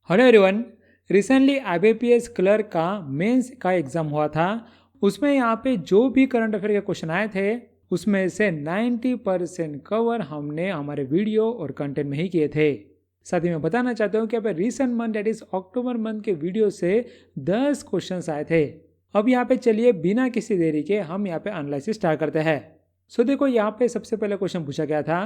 Hello everyone. Recently IBPS clerk का mains का exam हुआ था। उसमें यहाँ पे जो भी करंट अफेयर के क्वेश्चन आए थे उसमें से 90% कवर हमने हमारे वीडियो और कंटेंट में ही किए थे। साथ ही मैं बताना चाहता हूँ कि यहाँ पे recent month that is October month के वीडियो से 10 क्वेश्चन आए थे। अब यहाँ पे चलिए बिना किसी देरी के हम यहाँ पे एनालिसिस स्टार्ट करते हैं। देखो यहाँ पे सबसे पहले क्वेश्चन पूछा गया था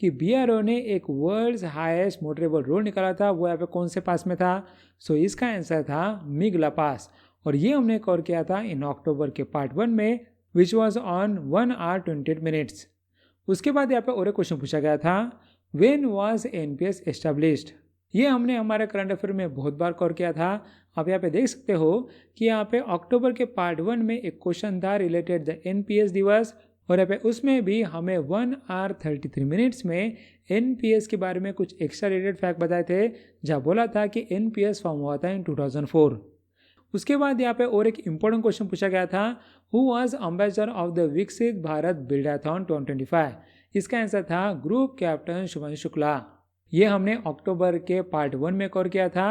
कि बीआरओ ने एक वर्ल्ड्स हाईएस्ट मोटरेबल रोड निकाला था, वो यहाँ पे कौन से पास में था। इसका आंसर था मिगला पास और ये हमने कवर किया था इन अक्टूबर के पार्ट 1 में which was on 1 hour 28 minutes। उसके बाद यहाँ पे और एक क्वेश्चन पूछा गया था व्हेन वाज एनपीएस एस्टेब्लिश्ड। ये हमने हमारे करंट अफेयर में बहुत बार कवर किया था। आप यहाँ पे देख सकते हो कि यहाँ पे अक्टूबर के पार्ट 1 में एक क्वेश्चन था रिलेटेड द एनपीएस दिवस और यहाँ पे उसमें भी हमें 1 hour 33 minutes में एनपीएस के बारे में कुछ एक्स्ट्रा रिलेटेड फैक्ट बताए थे, जहाँ बोला था कि एनपीएस फॉर्म हुआ था इन 2004। उसके बाद यहाँ पे और एक इम्पोर्टेंट क्वेश्चन पूछा गया था who was ambassador of the विकसित भारत बिल्डाथॉन 2025। इसका आंसर था ग्रुप कैप्टन शुभांशु शुक्ला। ये हमने अक्टूबर के पार्ट 1 में कवर किया था,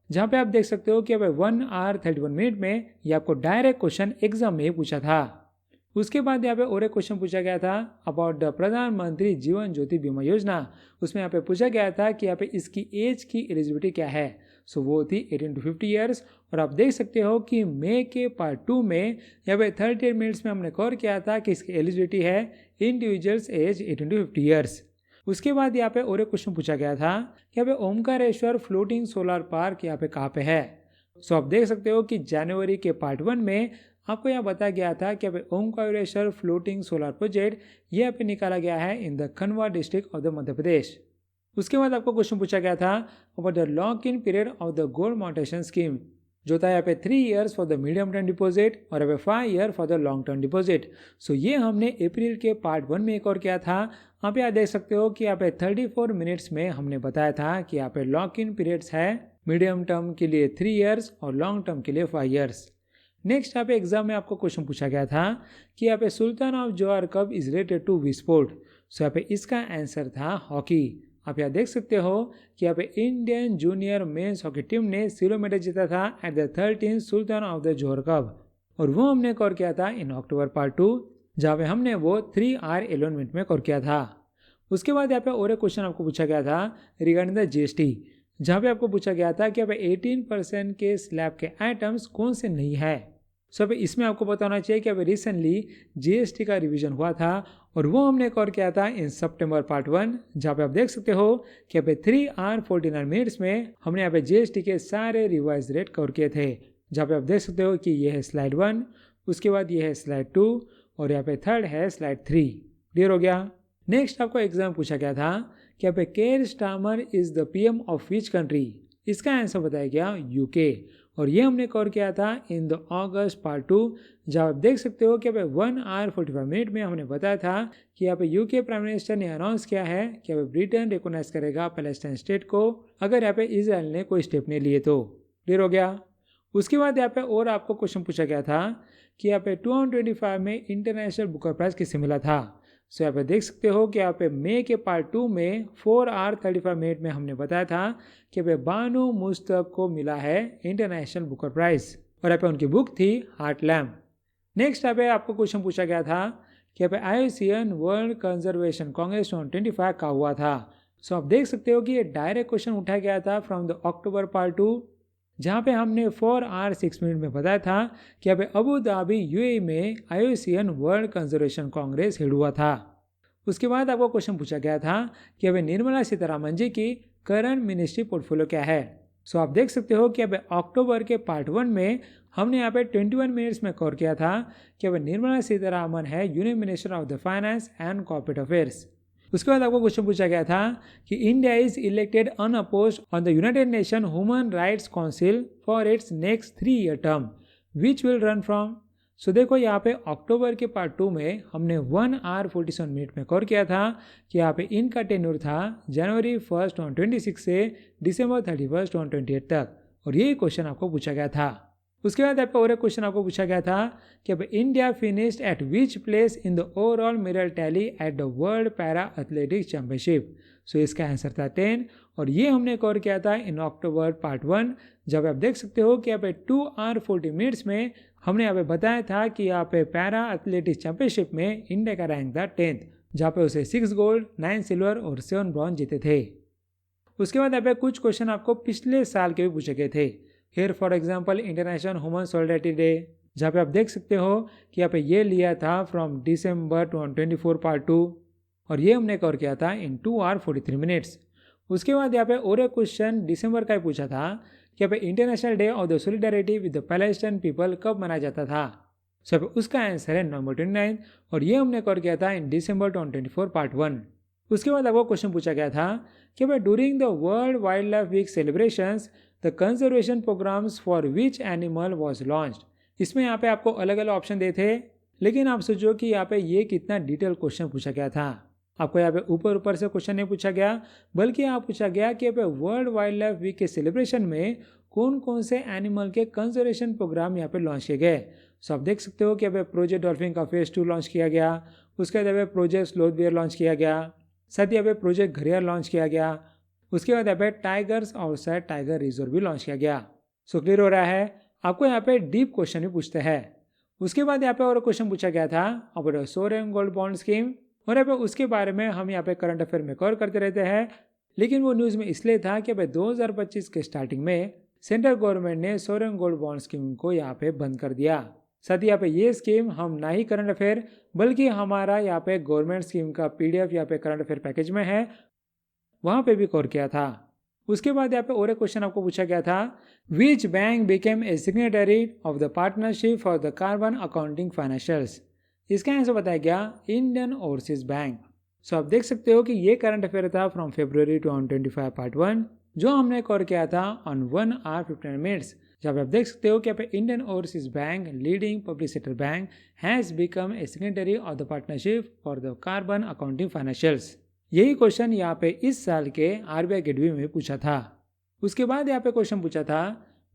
जहाँ पे आप देख सकते हो कि अब 1 hour 31 minute में ये आपको डायरेक्ट क्वेश्चन एग्जाम में पूछा था। उसके बाद यहाँ पे और एक क्वेश्चन पूछा गया था अबाउट द प्रधानमंत्री जीवन ज्योति बीमा योजना। उसमें यहाँ पे पूछा गया था कि यहाँ पे इसकी एज की एलिजिबिलिटी क्या है। वो थी 18 to 50 ईयर्स और आप देख सकते हो कि मई के पार्ट 2 में यहाँ पे 38 मिनट्स में हमने कवर किया था कि इसकी एलिजिबिलिटी है इंडिविजुअल्स एज 18 to 50 ईयर्स। उसके बाद यहाँ पे और एक क्वेश्चन पूछा गया था कि यहाँ पे ओमकारेश्वर फ्लोटिंग सोलर पार्क यहाँ पे कहाँ पे है। आप देख सकते हो कि जनवरी के पार्ट 1 में आपको यहाँ बताया गया था कि ओमकारेश्वर फ्लोटिंग सोलर प्रोजेक्ट ये यहाँ पे निकाला गया है in the Khandwa district of the Madhya Pradesh. उसके बाद आपको क्वेश्चन पूछा गया था about the lock in period of the gold monetisation scheme, जो था यहाँ पे 3 years for the medium term deposit और यहाँ पे 5 year for the long term deposit. ये हमने अप्रैल के पार्ट 1 में एक और किया था। आप यहाँ देख सकते हो कि यहाँ पे 34 मिनट्स में हमने बताया था कि यहाँ पे लॉक इन पीरियड्स है मीडियम टर्म के लिए 3 years और लॉन्ग टर्म के लिए 5 years। नेक्स्ट यहाँ पे एग्जाम में आपको क्वेश्चन पूछा गया था कि यहाँ पे sultan of Johor cup is related to which sport. यहाँ पे इसका आंसर था हॉकी। आप यहाँ देख सकते हो कि यहाँ पे Indian junior men's hockey team ने सिल्वर मेडल जीता था at the 13th Sultan of the Johar cup और वो हमने कवर किया था इन अक्टूबर पार्ट 2, जहाँ पे हमने वो 3 hour 11 minute में कवर किया था। उसके बाद यहाँ पे और एक क्वेश्चन आपको पूछा गया था रिगार्डिंग द जीएसटी, जहाँ पे आपको पूछा गया था कि यहाँ पे 18% के स्लैब के आइटम्स कौन से नहीं है। अब इसमें आपको बताना चाहिए कि अभी रिसेंटली जीएसटी का रिवीजन हुआ था और वो हमने कवर किया था इन सितंबर पार्ट 1, जहाँ पे आप देख सकते हो कि यहाँ पे 3 hour 49 minutes में हमने यहाँ पे जीएसटी के सारे रिवाइज रेट कवर किए थे, जहाँ पे आप देख सकते हो कि ये है स्लाइड 1, उसके बाद ये है स्लाइड 2 और यहाँ पे थर्ड है स्लाइड 3। क्लियर हो गया। नेक्स्ट आपको एग्जाम पूछा गया था कि यहाँ पे care Starmer is the PM of which country. इसका आंसर बताया गया यूके और ये हमने कवर किया था इन द अगस्त पार्ट 2, जहाँ आप देख सकते हो कि 1 hour 45 minute में हमने बताया था कि यहाँ पे यूके प्राइम मिनिस्टर ने अनाउंस किया है कि ब्रिटेन रिकॉग्नाइज करेगा पैलेस्टाइन स्टेट को अगर यहाँ पे इजराइल ने कोई स्टेप नहीं लिए तो। क्लियर हो गया। उसके बाद यहाँ पे और आपको क्वेश्चन पूछा गया था कि यहाँ पे 2025 में इंटरनेशनल बुकर प्राइज किसे मिला था। यहाँ पे देख सकते हो कि यहाँ पे मई के पार्ट 2 में 4 hour 35 minute में हमने बताया था कि बानू मुस्तक को मिला है इंटरनेशनल बुकर प्राइज और यहाँ पे उनकी बुक थी हार्ट लैम्प। नेक्स्ट यहाँ पे आपको क्वेश्चन पूछा गया था कि यहाँ पे IUCN वर्ल्ड कंजर्वेशन कांग्रेस 2025 का हुआ था। आप देख सकते हो कि ये डायरेक्ट क्वेश्चन उठाया गया था फ्रॉम द अक्टूबर पार्ट 2, जहाँ पे हमने 4 hour 6 minute में बताया था कि यहाँ पे अबू धाबी यूएई में IUCN world conservation Congress head हुआ था। उसके बाद आपको क्वेश्चन पूछा गया था कि अब निर्मला सीतारामन जी की करंट मिनिस्ट्री पोर्टफोलियो क्या है। आप देख सकते हो कि अब अक्टूबर के पार्ट 1 में हमने यहाँ पे 21 मिनट्स में कवर किया था कि अब निर्मला सीतारामन है union minister of the finance and corporate affairs. उसके बाद आपको क्वेश्चन पूछा गया था कि India is elected unopposed on the United nation human rights council for its next 3 year term which will run from. देखो यहाँ पे अक्टूबर के पार्ट 2 में हमने 1 hour 47 minute में कवर किया था कि यहाँ पे इनका टेन्योर था जनवरी 1st 2026 से दिसंबर 31st 2028 तक और ये क्वेश्चन आपको पूछा गया था। उसके बाद आपका और एक क्वेश्चन आपको पूछा गया था कि अब India finished at which place in the overall medal tally at the world para athletics championship. So इसका आंसर था 10 और ये हमने कवर किया था इन अक्टूबर पार्ट 1। जब आप देख सकते हो कि यहाँ पे 2 आवर 40 मिनट्स में हमने यहाँ पे बताया था कि यहाँ पे पैरा एथलेटिक्स चैंपियनशिप में इंडिया का रैंक था 10th, जहाँ पे उसे 6 गोल्ड 9 सिल्वर और 7 ब्रॉन्ज जीते थे। उसके बाद यहाँ पे कुछ क्वेश्चन आपको पिछले साल के भी पूछे गए थे। Here for example international human solidarity day, जहाँ पे आप देख सकते हो कि यहाँ पे ये लिया था फ्रॉम दिसंबर 24 पार्ट 2 और ये हमने कवर किया था इन 2 आवर 43 मिनट्स। उसके बाद यहाँ पे और एक क्वेश्चन दिसंबर का ही पूछा था कि यहाँ पे international day of the solidarity with the Palestine people कब मनाया जाता था। सो उसका आंसर है नवंबर 29 और ये हमने कवर किया था इन दिसंबर 24 पार्ट 1। उसके बाद आपको क्वेश्चन पूछा गया था कि भाई during the world wildlife week celebrations the conservation programs for which animal was launched. इसमें यहाँ पे आपको अलग अलग ऑप्शन दे थे, लेकिन आप सोचो कि यहाँ पे ये कितना डिटेल क्वेश्चन पूछा गया था। आपको यहाँ पे ऊपर से क्वेश्चन नहीं पूछा गया, बल्कि आप पूछा गया कि यहाँ पे वर्ल्ड वाइल्ड लाइफ वीक के सेलिब्रेशन में कौन कौन से एनिमल के कंजर्वेशन प्रोग्राम यहाँ पे लॉन्च किए गए। सो आप देख सकते हो कि यहाँ पे प्रोजेक्ट डॉल्फिन का फेज 2 लॉन्च किया गया, उसके बाद यहाँ पे प्रोजेक्ट स्लोथ बेयर लॉन्च किया गया, साथ ही यहाँ पे प्रोजेक्ट घड़ियाल लॉन्च किया गया, उसके बाद यहाँ पे टाइगर्स आउटसाइड टाइगर रिजर्व भी लॉन्च किया गया। सो क्लियर हो रहा है। आपको यहाँ पे डीप क्वेश्चन भी पूछते हैं। उसके बाद यहाँ पे और क्वेश्चन पूछा गया था about sovereign gold bond scheme और यहाँ पे उसके बारे में हम यहाँ पे करंट अफेयर में कवर करते रहते हैं, लेकिन वो न्यूज़ में इसलिए था कि भाई 2025 के स्टार्टिंग में सेंट्रल गवर्नमेंट ने सोवरेन गोल्ड बॉन्ड स्कीम को यहाँ पे बंद कर दिया। साथ ही यहाँ पे ये स्कीम हम ना ही करंट अफेयर बल्कि हमारा यहाँ पे गवर्नमेंट स्कीम का PDF यहाँ पे करंट अफेयर पैकेज में है, वहाँ पे भी कवर किया था। उसके बाद यहाँ पे और एक क्वेश्चन आपको पूछा गया था which bank became a signatory of the partnership for the carbon accounting financials. इसका आंसर बताया गया इंडियन ओवरसीज बैंक। सो आप देख सकते हो कि ये करंट अफेयर था फ्रॉम February 2025 पार्ट 1 जो हमने कवर किया था ऑन 1 hour 59 मिनट्स। जब आप देख सकते हो कि यहाँ पे Indian overseas bank leading public sector bank has become a signatory of the partnership for the carbon accounting financials. यही क्वेश्चन यहाँ पे इस साल के RBI गेटवे में पूछा था। उसके बाद यहाँ पे क्वेश्चन पूछा था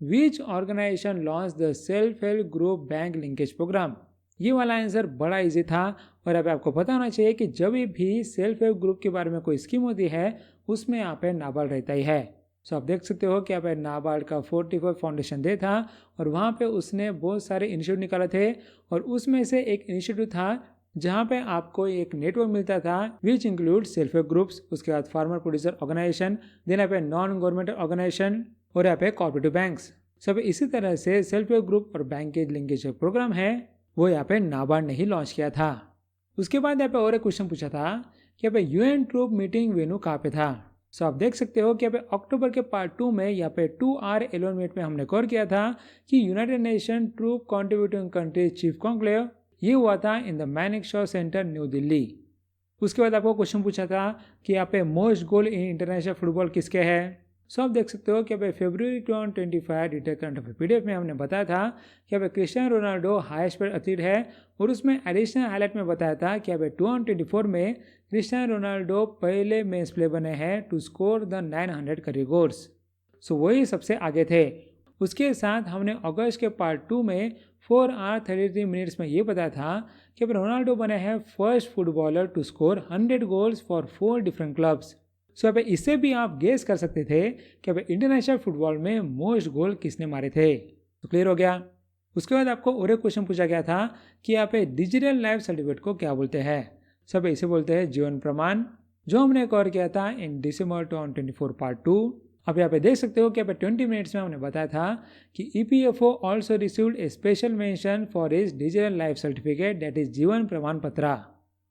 which organisation launch the self help group bank linkage programme. ये वाला आंसर बड़ा इजी था और यहाँ पे आपको पता होना चाहिए कि जब भी सेल्फ हेल्प ग्रुप के बारे में कोई स्कीम होती है उसमें यहाँ पे नाबार्ड रहता ही है। सो आप देख सकते हो कि यहाँ पे नाबार्ड का 44 फाउंडेशन डे था और वहाँ पे उसने बहुत सारे इनिशिएटिव निकाले थे और उसमें से एक इनिशिएटिव था जहाँ पे आपको एक नेटवर्क मिलता था which include self help groups, उसके बाद फार्मर प्रोड्यूसर ऑर्गेनाइजेशन, देन यहाँ पे नॉन गवर्नमेंट ऑर्गेनाइजेशन और यहाँ पे कॉर्पोरेटिव बैंक्स। सब इसी तरह से सेल्फ हेल्प ग्रुप और बैंक के लिंकेज प्रोग्राम है वो यहाँ पे नाबार्ड ने ही लॉन्च किया था। उसके बाद यहाँ पे और एक क्वेश्चन पूछा था कि यहाँ पे UN ट्रूप मीटिंग वेन्यू कहाँ पे था। सो आप देख सकते हो कि यहाँ पे अक्टूबर के पार्ट 2 में यहाँ पे 2 hour 11 मिनट में हमने कवर किया था कि united nation troop contributing countries chief conclave ये हुआ था in the Manekshaw centre new Delhi. उसके बाद आपको क्वेश्चन पूछा था कि यहाँ पे most goal in international football किसके हैं। सो आप देख सकते हो कि यहाँ पे February 2025 detail current affair PDF में हमने बताया था कि यहाँ पे Cristiano Ronaldo highest paid athlete है और उसमें एडिशनल हाईलाइट में बताया था कि यहाँ पे 2024 में क्रिस्टियानो रोनाल्डो पहले मेंस प्लेयर बने हैं to score the 900 career goals. So वही सबसे आगे थे। उसके साथ हमने अगस्त के पार्ट 2 में 4 hour 33 मिनट्स में ये बताया था कि रोनाल्डो बने हैं first footballer to score 100 goals for 4 different clubs. So अब इससे भी आप गेस कर सकते थे कि अब इंटरनेशनल फुटबॉल में मोस्ट गोल किसने मारे थे। तो क्लियर हो गया। उसके बाद आपको और एक क्वेश्चन पूछा गया था कि यहाँ पे डिजिटल लाइफ सर्टिफिकेट को क्या बोलते हैं। सब इसे बोलते हैं जीवन प्रमाण, जो हमने कवर किया था इन दिसंबर 2024 पार्ट 2। अब यहाँ पे देख सकते हो कि यहाँ पे 20 मिनट्स में हमने बताया था कि EPFO also received A special mention for his digital life certificate that is जीवन प्रमाण पत्र।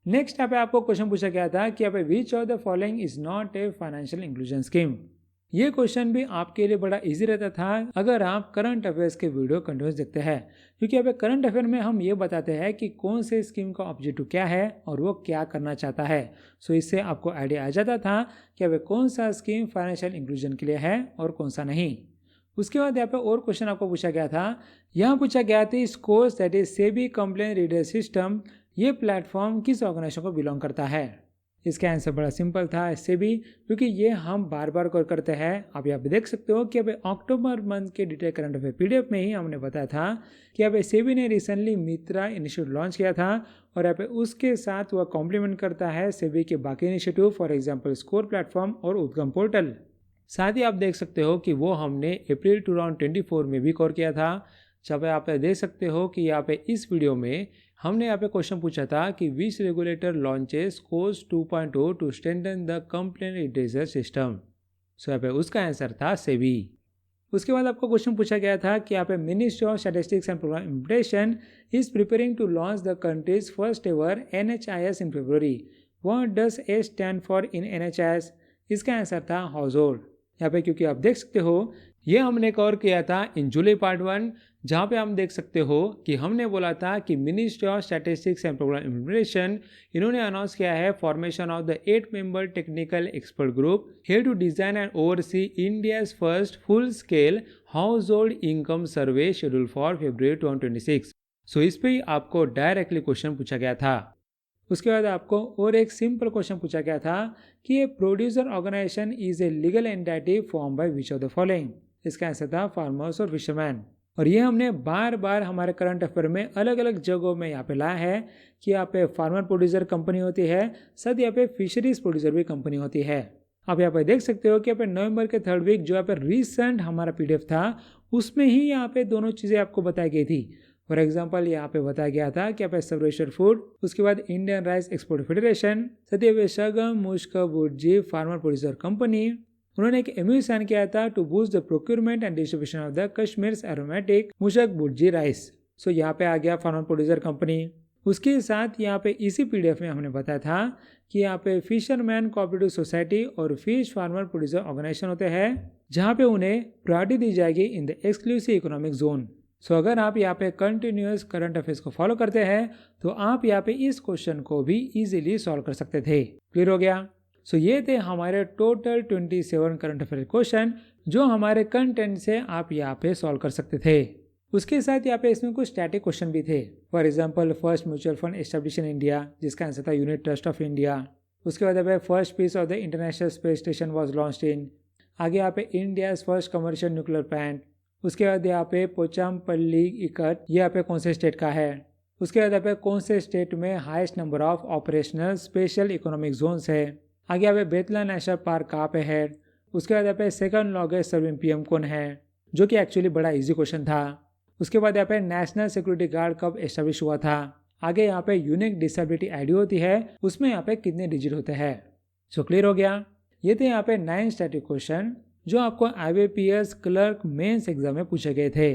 नेक्स्ट यहाँ पे आपको क्वेश्चन पूछा गया था कि यहाँ पे विच of the following is not a financial inclusion scheme. ये क्वेश्चन भी आपके लिए बड़ा इजी रहता था अगर आप करंट अफेयर्स के वीडियो कंटिन्यूस देखते हैं, क्योंकि यहाँ पे करंट अफेयर में हम ये बताते हैं कि कौन से स्कीम का ऑब्जेक्टिव क्या है और वो क्या करना चाहता है। सो इससे आपको आइडिया आ जाता था कि यहाँ पे कौन सा स्कीम फाइनेंशियल इंक्लूजन के लिए है और कौन सा नहीं। उसके बाद यहाँ पे और क्वेश्चन आपको पूछा गया था। यहाँ पूछा गया था scores that is SEBI complain reader system, ये प्लेटफॉर्म किस ऑर्गेनाइजेशन को बिलोंग करता है। इसका आंसर बड़ा सिंपल था इससे भी, क्योंकि ये हम बार बार कवर करते हैं। आप यहाँ पे देख सकते हो कि अब अक्टूबर मंथ के डिटेल करंट अफेयर पीडीएफ में ही हमने बताया था कि अब सेबी ने रिसेंटली मित्रा इनिशिएटिव लॉन्च किया था और यहाँ पे उसके साथ वह कॉम्प्लीमेंट करता है सेबी के बाकी initiative, for example score platform और उद्गम पोर्टल। साथ ही आप देख सकते हो कि वो हमने अप्रैल 2024 में भी कवर किया था। जब आप देख सकते हो कि यहाँ पे इस वीडियो में हमने यहाँ पे क्वेश्चन पूछा था कि which regulator launches course 2.0 to strengthen the complaint redressal system. So यहाँ पे उसका आंसर था सेबी। उसके बाद आपको क्वेश्चन पूछा गया था कि यहाँ पे ministry of statistics and programme implementation is preparing to launch the country's first ever NHIS in February. What does A stand for in NHIS? इसका आंसर था हाउस होल्ड। यहाँ पे क्योंकि आप देख सकते हो ये हमने कवर किया था इन जुलाई पार्ट 1, जहाँ पे हम देख सकते हो कि हमने बोला था कि ministry of statistics and programme implementation इन्होंने अनाउंस किया है formation of the 8 member technical expert group here to design and oversee India's first full scale household income survey schedule for February 2026। So इस पे ही आपको directly question पूछा गया था। उसके बाद आपको और एक सिंपल क्वेश्चन पूछा गया था कि ये producer organisation is a legal entity form by which of the following. इसका आंसर था फार्मर्स और फिशरमैन। और ये हमने बार बार हमारे करंट अफेयर में अलग अलग जगहों में यहाँ पे लाया है कि यहाँ पे फार्मर प्रोड्यूसर कंपनी होती है, साथ यहाँ पे फिशरीज प्रोड्यूसर भी कंपनी होती है। आप यहाँ पे देख सकते हो कि यहाँ पे नवंबर के 3rd वीक जो यहाँ पे रिसेंट हमारा पीडीएफ था उसमें ही यहाँ पे दोनों चीज़ें आपको बताई गई थी। फॉर एग्जाम्पल यहाँ पे बताया गया था कि यहाँ पे सर्वेश्वर फूड, उसके बाद इंडियन राइस एक्सपोर्ट फेडरेशन, सत्य शगम मुश्क बुर्जी फार्मर प्रोड्यूसर कंपनी, उन्होंने एक MOU साइन किया था to boost the procurement and distribution of the Kashmir aromatic Mushk Budji rice. So यहाँ पे आ गया फार्मर प्रोड्यूसर कंपनी। उसके साथ यहाँ पे इसी पीडीएफ में हमने बताया था कि यहाँ पे फिशरमैन कोऑपरेटिव सोसाइटी और फिश फार्मर प्रोड्यूसर ऑर्गेनाइजेशन होते हैं जहाँ पे उन्हें प्रायोरिटी दी जाएगी in the exclusive economic zone. So अगर आप यहाँ पे कंटिन्यूअस करंट अफेयर्स को फॉलो करते हैं तो आप यहाँ पे इस क्वेश्चन को भी इजीली सॉल्व कर सकते थे। क्लियर हो गया? सो ये थे हमारे टोटल 27 करंट अफेयर क्वेश्चन जो हमारे कंटेंट से आप यहाँ पे सॉल्व कर सकते थे। उसके साथ यहाँ पे इसमें कुछ स्टैटिक क्वेश्चन भी थे। For example first mutual fund establish in India, जिसका आंसर था यूनिट ट्रस्ट ऑफ इंडिया। उसके बाद यहाँ पे first piece of the International Space Station was launched in. आगे यहाँ पे India first commercial nuclear plant. उसके बाद यहाँ पे पोचामपल्ली इकट, ये यहाँ पे कौन से स्टेट का है। उसके बाद यहाँ पे कौन से स्टेट में highest number of operational special economic zones है। आगे यहाँ पे बेतला नेशनल पार्क कहाँ पे है। उसके बाद यहाँ पे सेकंड लॉन्गेस्ट सर्विंग PM कौन है, जो कि एक्चुअली बड़ा इजी क्वेश्चन था। उसके बाद यहाँ पे नेशनल सिक्योरिटी गार्ड कब एस्टेब्लिश हुआ था। आगे यहाँ पे यूनिक डिसेबिलिटी ID होती है, उसमें यहाँ पे कितने डिजिट होते हैं। सो क्लियर हो गया? ये थे यहाँ पे 9 स्टैटिक क्वेश्चन जो आपको IBPS क्लर्क मेंस एग्जाम में पूछे गए थे।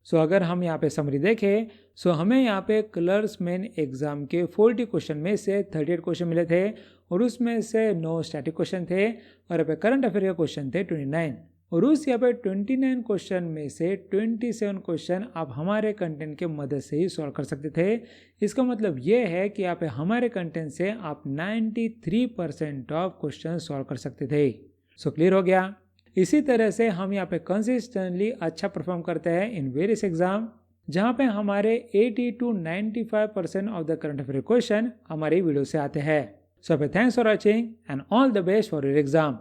सो अगर हम यहाँ पे समरी देखें सो हमें यहाँ पे क्लर्क्स मेन एग्जाम के 40 क्वेश्चन में से 38 क्वेश्चन मिले थे और उसमें से 9 स्टैटिक क्वेश्चन थे और यहाँ पे करंट अफेयर के क्वेश्चन थे 29 और उस यहाँ पे 29 क्वेश्चन में से 27 क्वेश्चन आप हमारे कंटेंट के मदद से ही सॉल्व कर सकते थे। इसका मतलब ये है कि यहाँ पे हमारे कंटेंट से आप 93% ऑफ क्वेश्चन सॉल्व कर सकते थे। सो क्लियर हो गया? इसी तरह से हम यहाँ पे कंसिस्टेंटली अच्छा परफॉर्म करते हैं इन वेरियस एग्जाम, जहाँ पे हमारे 80 to 95% of the current affair question हमारी वीडियो से आते हैं। So thanks for watching and all the best for your exam.